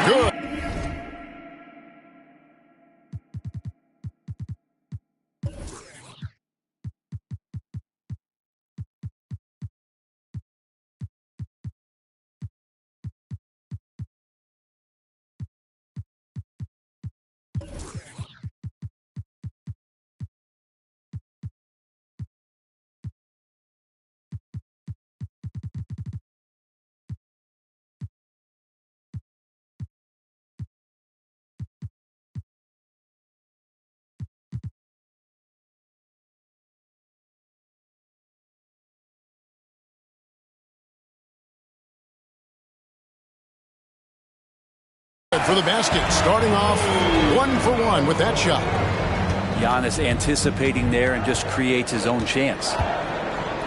Good. For the basket, starting off 1-for-1 with that shot. Giannis anticipating there and just creates his own chance.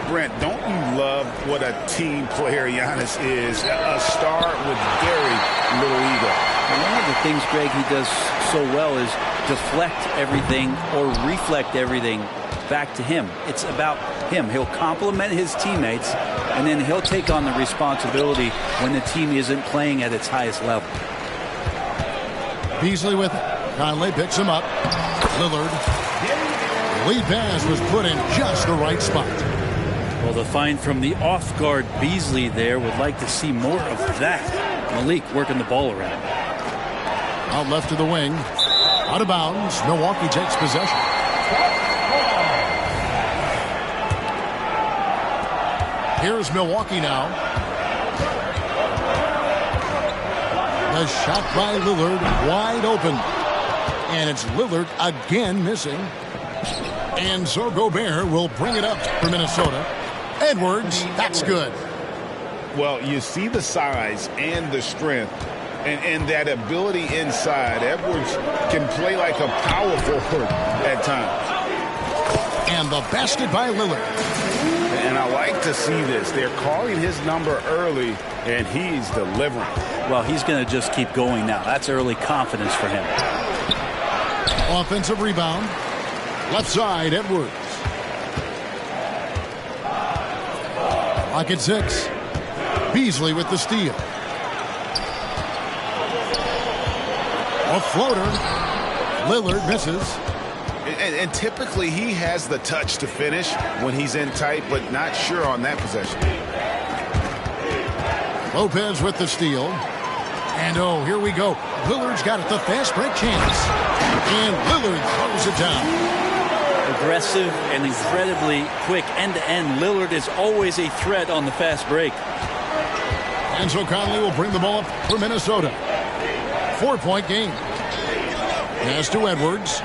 Brent, don't you love what a team player Giannis is? A star with very little ego. And one of the things, Greg, he does so well is deflect everything or reflect everything back to him. It's about him. He'll compliment his teammates, and then he'll take on the responsibility when the team isn't playing at its highest level. Beasley with it. Conley picks him up. Lillard. Lead pass was put in just the right spot. Well, the find from the off-guard Beasley there. Would like to see more of that. Malik working the ball around. Out left to the wing. Out of bounds. Milwaukee takes possession. Here's Milwaukee now. The shot by Lillard, wide open. And it's Lillard again missing. And so Gobert will bring it up for Minnesota. Edwards, that's good. Well, you see the size and the strength and that ability inside. Edwards can play like a power forward at times. And the basket by Lillard. And I like to see this. They're calling his number early, and he's delivering. Well, he's going to just keep going now. That's early confidence for him. Offensive rebound. Left side, Edwards. Lock at 6. Beasley with the steal. A floater. Lillard misses. And typically he has the touch to finish when he's in tight, but not sure on that possession. Lopez with the steal. And oh, here we go. Lillard's got it, the fast break chance. And Lillard throws it down. Aggressive and incredibly quick end-to-end. Lillard is always a threat on the fast break. And so Conley will bring the ball up for Minnesota. 4-point game. Pass to Edwards.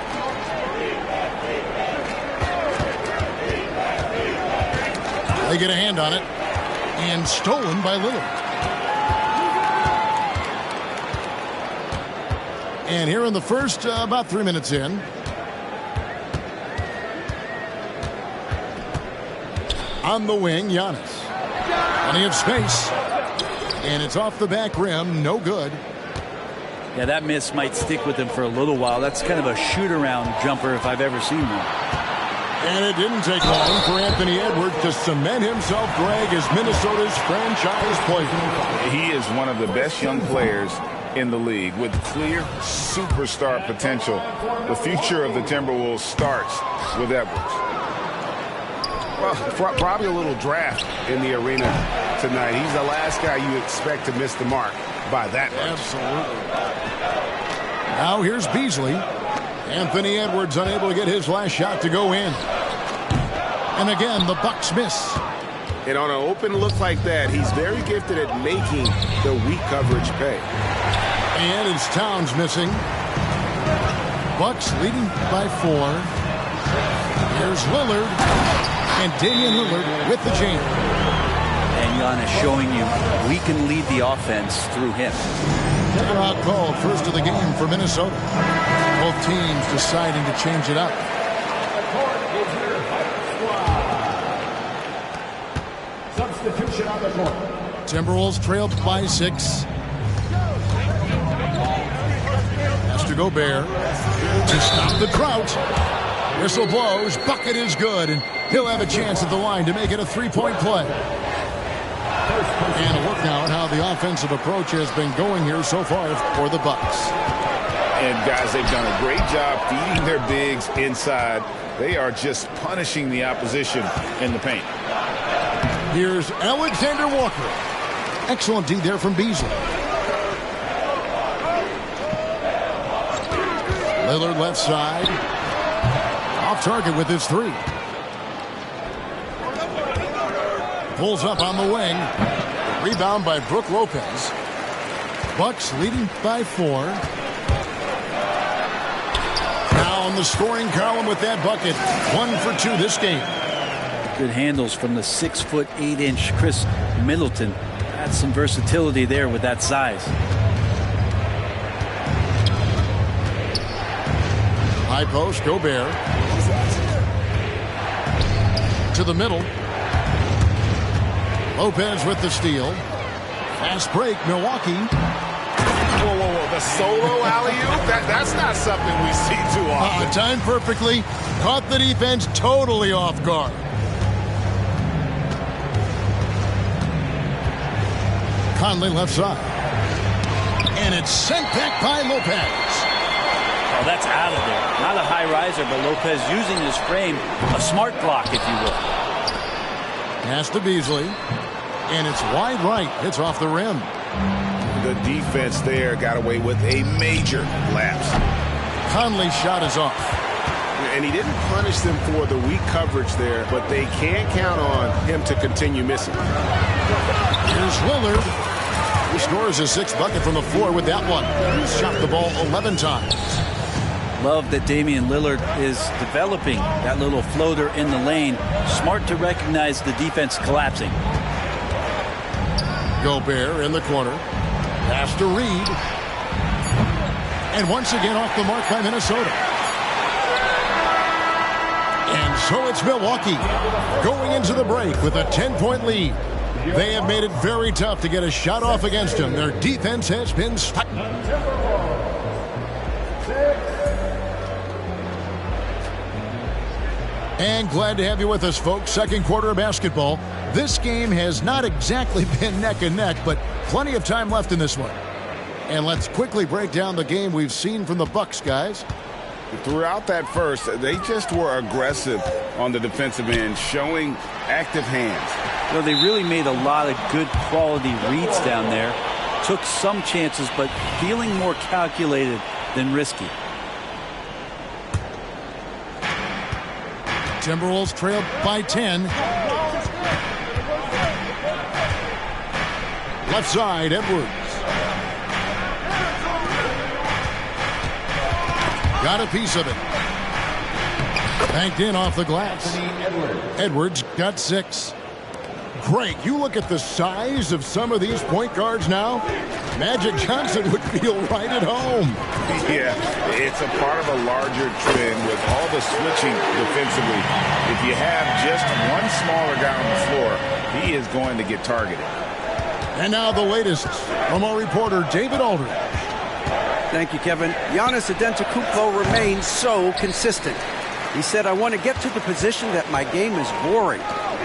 They get a hand on it. And stolen by Lillard. And here in the first, about 3 minutes in. On the wing, Giannis. Plenty of space. And it's off the back rim. No good. Yeah, that miss might stick with him for a little while. That's kind of a shoot-around jumper if I've ever seen one. And it didn't take long for Anthony Edwards to cement himself, Greg, as Minnesota's franchise player. He is one of the best young players in the league with clear superstar potential. The future of the Timberwolves starts with Edwards. Well, probably a little draft in the arena tonight. He's the last guy you expect to miss the mark by that much. Absolutely. Now here's Beasley. Anthony Edwards unable to get his last shot to go in. And again, the Bucks miss. And on an open look like that, he's very gifted at making the weak coverage pay. And it's Towns missing. Bucks leading by 4. Here's Lillard. And Damian Lillard with the jam. And Giannis showing you we can lead the offense through him. Timeout called, first of the game for Minnesota. Both teams deciding to change it up. Substitution on the court. Timberwolves trailed by 6. Has to go Gobert to stop the drought. Whistle blows. Bucket is good, and he'll have a chance at the line to make it a 3-point play. And a look now at how the offensive approach has been going here so far for the Bucks. And guys, they've done a great job feeding their bigs inside. They are just punishing the opposition in the paint. Here's Alexander Walker. Excellent D there from Beasley. Lillard left side. Off target with his three. Pulls up on the wing. Rebound by Brook Lopez. Bucks leading by 4. Now on the scoring column with that bucket. 1 for 2 this game. Good handles from the 6'8" Chris Middleton. That's some versatility there with that size. High post, Gobert. To the middle. Lopez with the steal. Fast break, Milwaukee. Whoa, whoa, whoa. The solo alley-oop? That's not something we see too often. Timed perfectly. Caught the defense totally off guard. Conley left side. And it's sent back by Lopez. Oh, that's out of there. Not a high riser, but Lopez using his frame. A smart block, if you will. Pass to Beasley. And it's wide right. It's off the rim. The defense there got away with a major lapse. Conley's shot is off. And he didn't punish them for the weak coverage there, but they can't count on him to continue missing. Here's Lillard. He scores his 6th bucket from the floor with that one. He's shot the ball 11 times. Love that Damian Lillard is developing that little floater in the lane. Smart to recognize the defense collapsing. Gobert in the corner. Pass to Reed. And once again off the mark by Minnesota. And so it's Milwaukee going into the break with a 10-point lead. They have made it very tough to get a shot off against them. Their defense has been stuck. And glad to have you with us, folks. Second quarter of basketball. This game has not exactly been neck and neck, but plenty of time left in this one. And let's quickly break down the game we've seen from the Bucks, guys. Throughout that first, they just were aggressive on the defensive end, showing active hands. Well, they really made a lot of good quality reads down there. Took some chances, but feeling more calculated than risky. Timberwolves trailed by 10. Left side, Edwards. Got a piece of it. Banked in off the glass. Edwards got 6. Greg, you look at the size of some of these point guards now. Magic Johnson would feel right at home. Yeah, it's a part of a larger trend with all the switching defensively. If you have just one smaller guy on the floor, he is going to get targeted. And now the latest from our reporter, David Aldridge. Thank you, Kevin. Giannis Antetokounmpo remains so consistent. He said, I want to get to the position that my game is boring.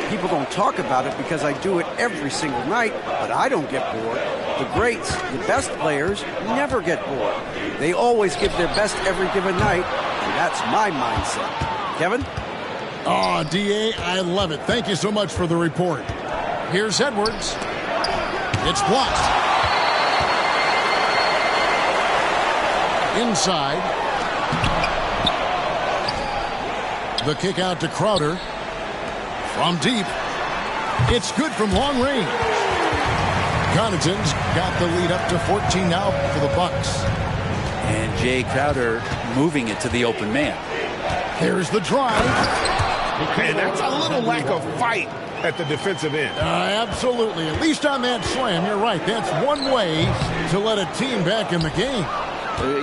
People don't talk about it because I do it every single night, but I don't get bored. The greats, the best players, never get bored. They always give their best every given night, and that's my mindset. Kevin? Oh, D.A., I love it. Thank you so much for the report. Here's Edwards. It's blocked. Inside. The kick out to Crowder. From deep. It's good from long range. Connaughton's got the lead up to 14 now for the Bucks. And Jay Crowder moving it to the open man. There's the drive. And that's a little lack of fight at the defensive end. Absolutely. At least on that slam, you're right. That's one way to let a team back in the game.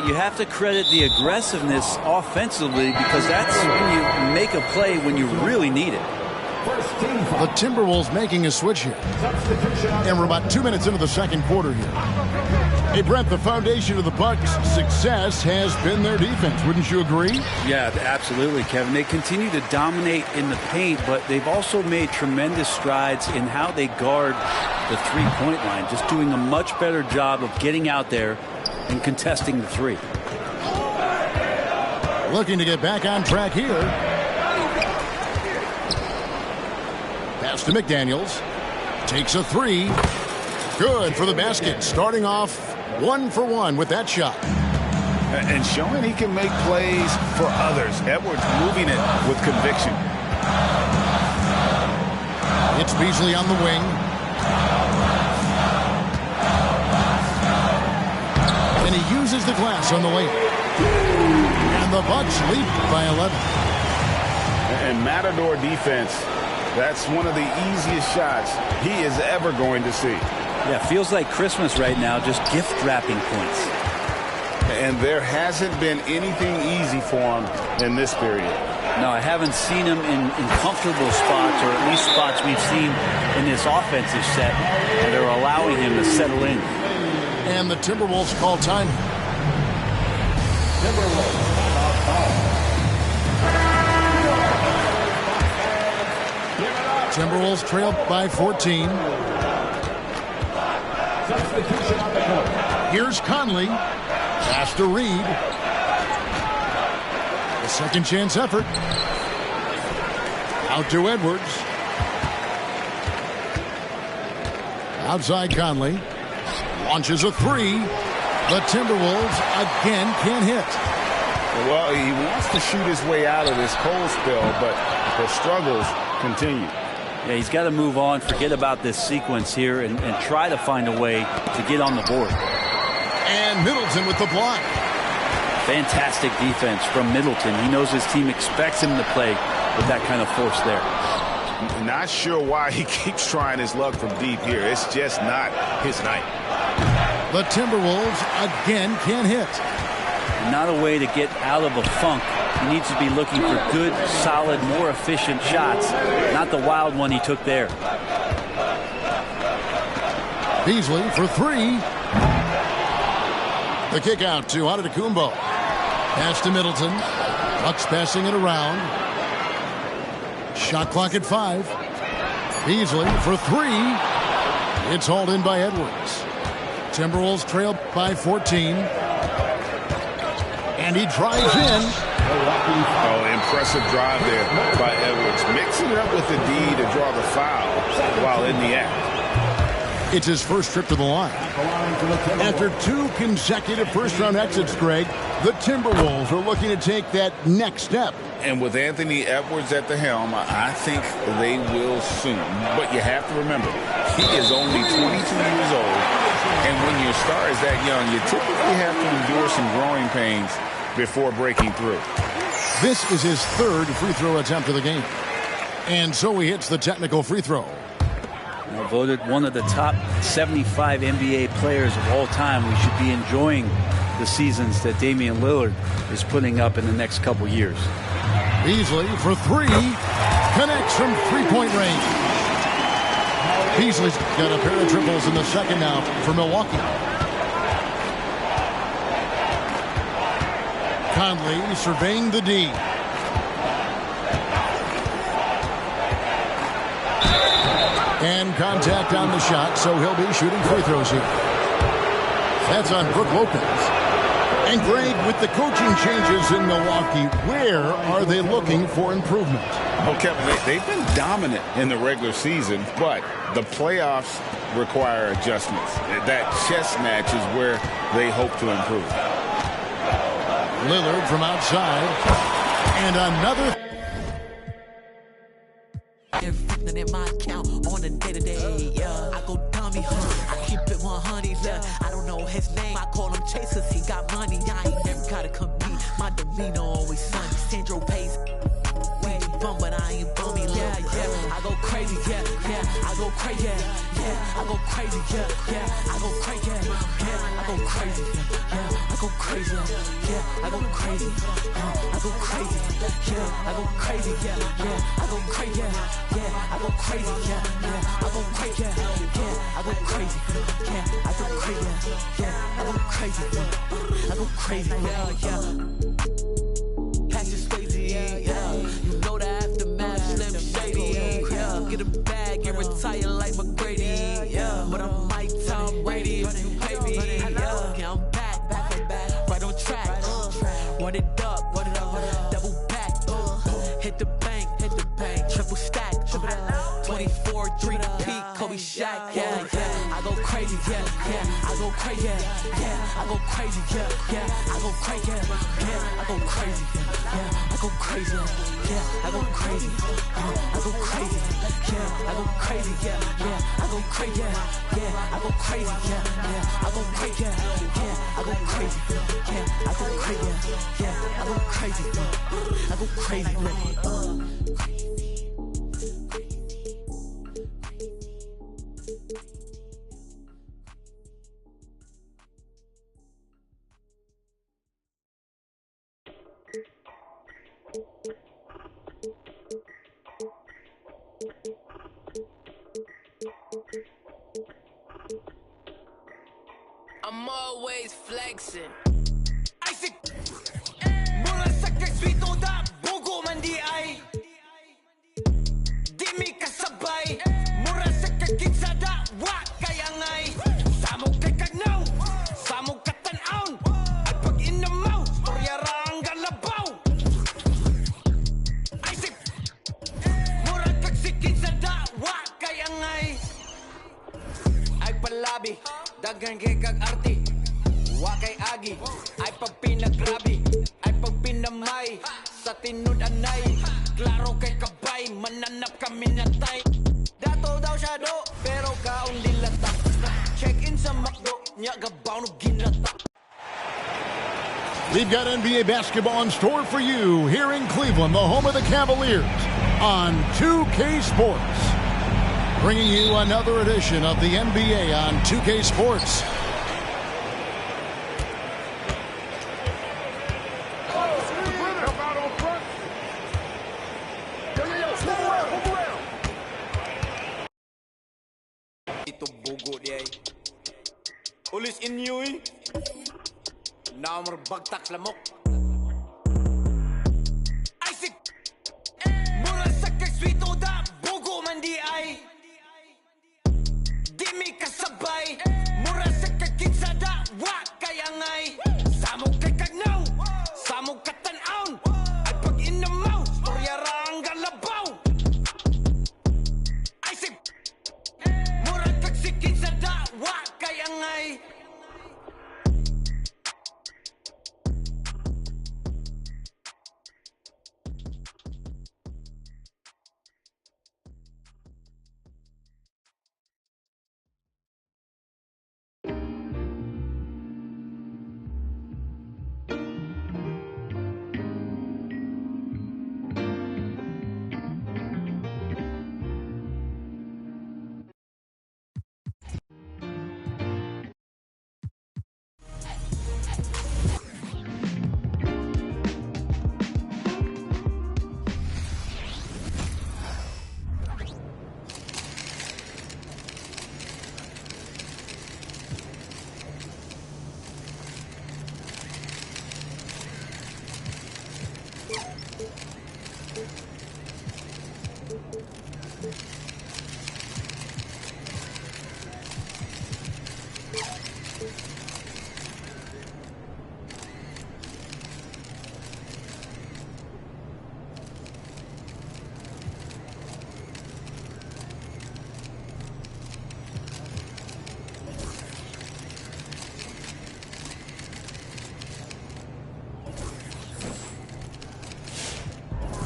You have to credit the aggressiveness offensively because that's when you make a play when you really need it. The Timberwolves making a switch here. And we're about 2 minutes into the second quarter here. Hey, Brent, the foundation of the Bucks' success has been their defense. Wouldn't you agree? Yeah, absolutely, Kevin. They continue to dominate in the paint, but they've also made tremendous strides in how they guard the three-point line, just doing a much better job of getting out there and contesting the three. Looking to get back on track here. Pass to McDaniels. Takes a three. Good for the basket. Starting off 1 for 1 with that shot. And showing he can make plays for others. Edwards moving it with conviction. It's Beasley on the wing. And he uses the glass on the layup. And the Bucks lead by 11. And Matador defense, that's one of the easiest shots he is ever going to see. Yeah, feels like Christmas right now, just gift wrapping points. And there hasn't been anything easy for him in this period. No, I haven't seen him in comfortable spots, or at least spots we've seen in this offensive set that are allowing him to settle in. And the Timberwolves call time. Timberwolves trail by 14. Substitution on the court. Here's Conley. Pass to Reed. A second chance effort. Out to Edwards. Outside Conley. Launches a three. The Timberwolves again can't hit. Well, he wants to shoot his way out of this cold spell, but the struggles continue. Yeah, he's got to move on, forget about this sequence here, and try to find a way to get on the board. And Middleton with the block. Fantastic defense from Middleton. He knows his team expects him to play with that kind of force there. Not sure why he keeps trying his luck from deep here. It's just not his night. The Timberwolves again can't hit. Not a way to get out of a funk. He needs to be looking for good, solid, more efficient shots, not the wild one he took there. Beasley for three. The kick out to Antetokounmpo. Pass to Middleton. Bucks passing it around. Shot clock at 5. Beasley for three. It's hauled in by Edwards. Timberwolves trail by 14. And he drives in. Oh, impressive drive there by Edwards. Mixing it up with the D to draw the foul while in the act. It's his first trip to the line. After 2 consecutive first-round exits, Greg, the Timberwolves are looking to take that next step. And with Anthony Edwards at the helm, I think they will soon. But you have to remember, he is only 22 years old. And when your star is that young, you typically have to endure some growing pains before breaking through. This is his 3rd free throw attempt of the game. And so he hits the technical free throw. Now voted one of the top 75 NBA players of all time. We should be enjoying the seasons that Damian Lillard is putting up in the next couple years. Beasley for three. Connects from three-point range. Beasley's got a pair of triples in the second now for Milwaukee. Conley surveying the D. And contact on the shot, so he'll be shooting free throws here. That's on Brook Lopez. And Greg, with the coaching changes in Milwaukee, where are they looking for improvement? Well, Kevin, they've been dominant in the regular season, but the playoffs require adjustments. That chess match is where they hope to improve. Lillard from outside. And another. Everything in my account on a day-to-day, yeah. I go dummy, I keep it 100, yeah. I don't know his name, I call him Chasers, he got money, I ain't never gotta compete. My demeanor always sunny, Sandro pays. Bum, but I ain't bummy, yeah. I go crazy, yeah. I go crazy, yeah, I go crazy, yeah, I go crazy, yeah, I go crazy, yeah, I go crazy, yeah, I go crazy, I go crazy, yeah, I go crazy, yeah, I go crazy, yeah, I go crazy, yeah, I go crazy, yeah, I go crazy, yeah, I go crazy, yeah, I go crazy, I go crazy, yeah. Cassius Swayze, yeah, you know the aftermath, Slim Shady, yeah, get a bag and retire like McGrady, yeah, but I'm Mike Tom Brady, if you pay me, yeah, I'm back, right on track, run it up, double back, hit the bank, triple stack, 24, 3-peat, Kobe Shaq, yeah, I go crazy, yeah, I go crazy, yeah, I go crazy, yeah, I go crazy, yeah, I go crazy, yeah, I go crazy, yeah, I go crazy, I go crazy, yeah, I go crazy, yeah, I go crazy, yeah, I go crazy, yeah, I go crazy, yeah, I go crazy, yeah, I go crazy, yeah, I go crazy, I go crazy, I'm always flexing. I see. Mura sa kaswito da bugo man di ay. Di mi kasabay. Mura sa kakitsa da wa kayangay. Samog kay kagnaw, samog katanaon. At pag inamaw, storya ra ang galabaw. I see. Mura kagsikin sa da wa kayangay. Ay palabi. Dagan kay kag arti, wa kay agi, ay pag pinagrabi, ay pag pinamay, sa tinud anay, klaro kay kabay, mananap kami natay. Dato daw siya do, pero kaon dilata, check-in sa McDo, nya gabaw no ginata. We've got NBA basketball in store for you here in Cleveland, the home of the Cavaliers, on 2K Sports. Bringing you another edition of the NBA on 2K Sports. Ito bugo di ay. Ulis inyo eh. Namar bagtak lamok. Ay si. Mura sa kaswito da bugo man di ay. Di mi kasabay, mura sa kakitsa da wa kayangay. Samog kay kagnaw, samog katanaon. At pag inamaw, storya ra ang galabaw. Ay si. Mura kagsikin sa da wa kayangay.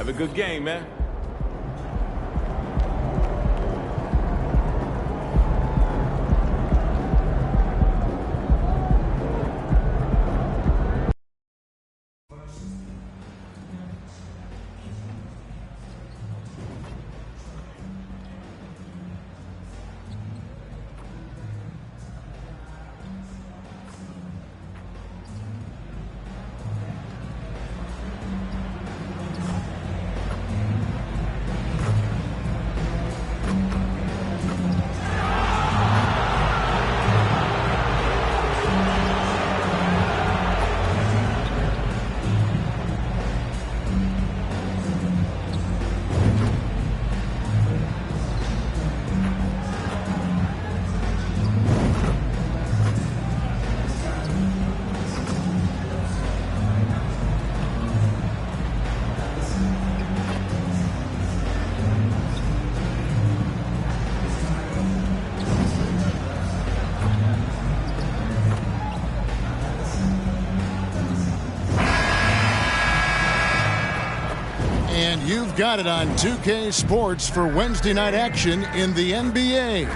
Have a good game, man. You've got it on 2K Sports for Wednesday night action in the NBA.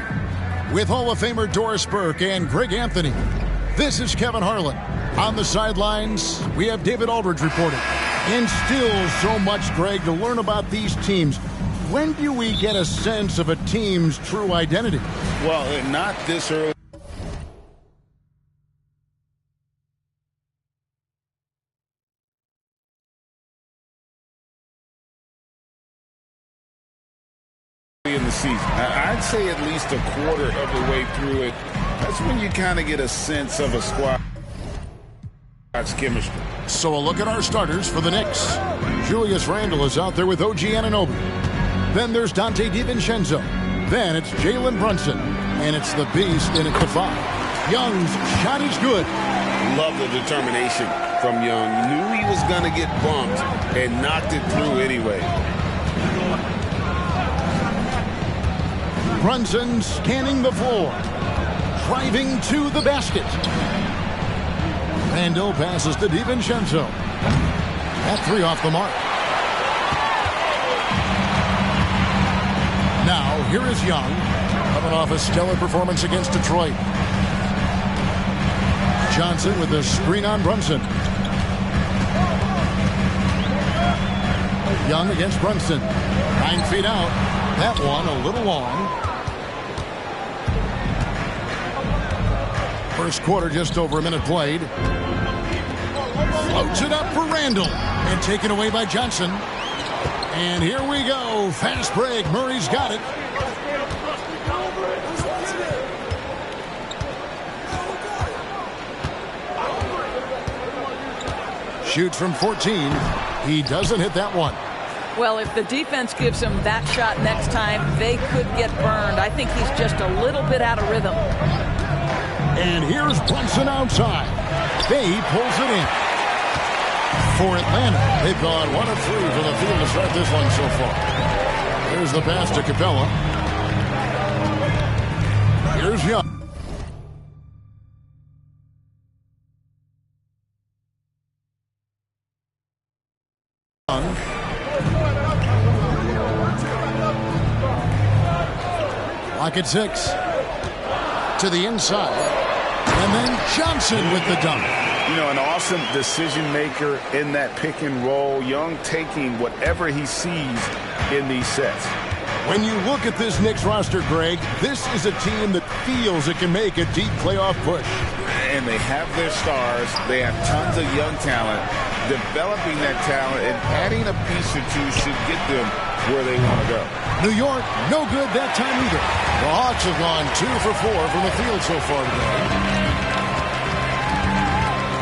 With Hall of Famer Doris Burke and Greg Anthony, this is Kevin Harlan. On the sidelines, we have David Aldridge reporting. And still so much, Greg, to learn about these teams. When do we get a sense of a team's true identity? Well, not this early. In the season, I'd say at least a quarter of the way through it. That's when you kind of get a sense of a squad's chemistry. So a look at our starters for the Knicks. Julius Randle is out there with OG Anunoby. Then there's Dante DiVincenzo. Then it's Jalen Brunson. And it's the beast in at the 5. Young's shot is good. Love the determination from Young. Knew he was going to get bumped and knocked it through anyway. Brunson scanning the floor. Driving to the basket. Randle passes to DiVincenzo. That 3 off the mark. Now, here is Young, coming off a stellar performance against Detroit. Johnson with the screen on Brunson. Young against Brunson. 9 feet out. That one a little long. First quarter, just over a minute played. Floats it up for Randle. And taken away by Johnson. And here we go. Fast break. Murray's got it. Shoots from 14. He doesn't hit that one. Well, if the defense gives him that shot next time, they could get burned. I think he's just a little bit out of rhythm. And here's Brunson outside. They pulls it in. For Atlanta, they've gone 1 of 3 from the field to start this one so far. Here's the pass to Capella. Here's Young. Lock at 6. To the inside. And then Johnson with the dunk. You know, an awesome decision maker in that pick and roll. Young taking whatever he sees in these sets. When you look at this Knicks roster, Greg, this is a team that feels it can make a deep playoff push. And they have their stars. They have tons of young talent. Developing that talent and adding a piece or two should get them where they want to go. New York, no good that time either. The Hawks have gone 2 for 4 from the field so far today.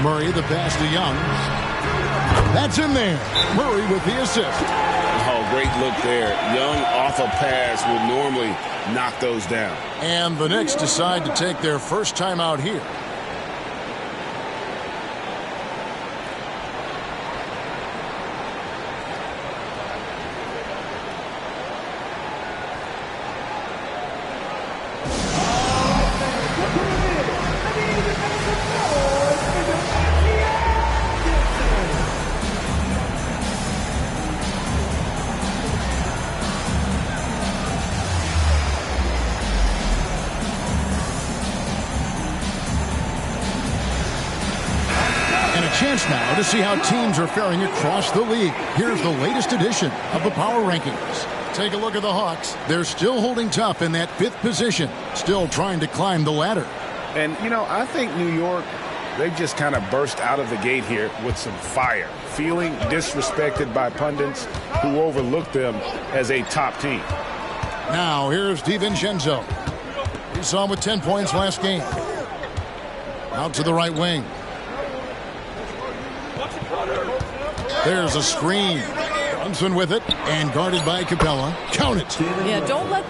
Murray, the pass to Young. That's in there. Murray with the assist. Oh, great look there. Young off a pass would normally knock those down. And the Knicks decide to take their first time out here. Chance now to see how teams are faring across the league. Here's the latest edition of the Power Rankings. Take a look at the Hawks. They're still holding tough in that 5th position, still trying to climb the ladder. And, you know, I think New York, they just kind of burst out of the gate here with some fire, feeling disrespected by pundits who overlooked them as a top team. Now, here's DiVincenzo. We saw him with 10 points last game. Out to the right wing. There's a screen. Brunson with it and guarded by Capella. Count it. Yeah, don't let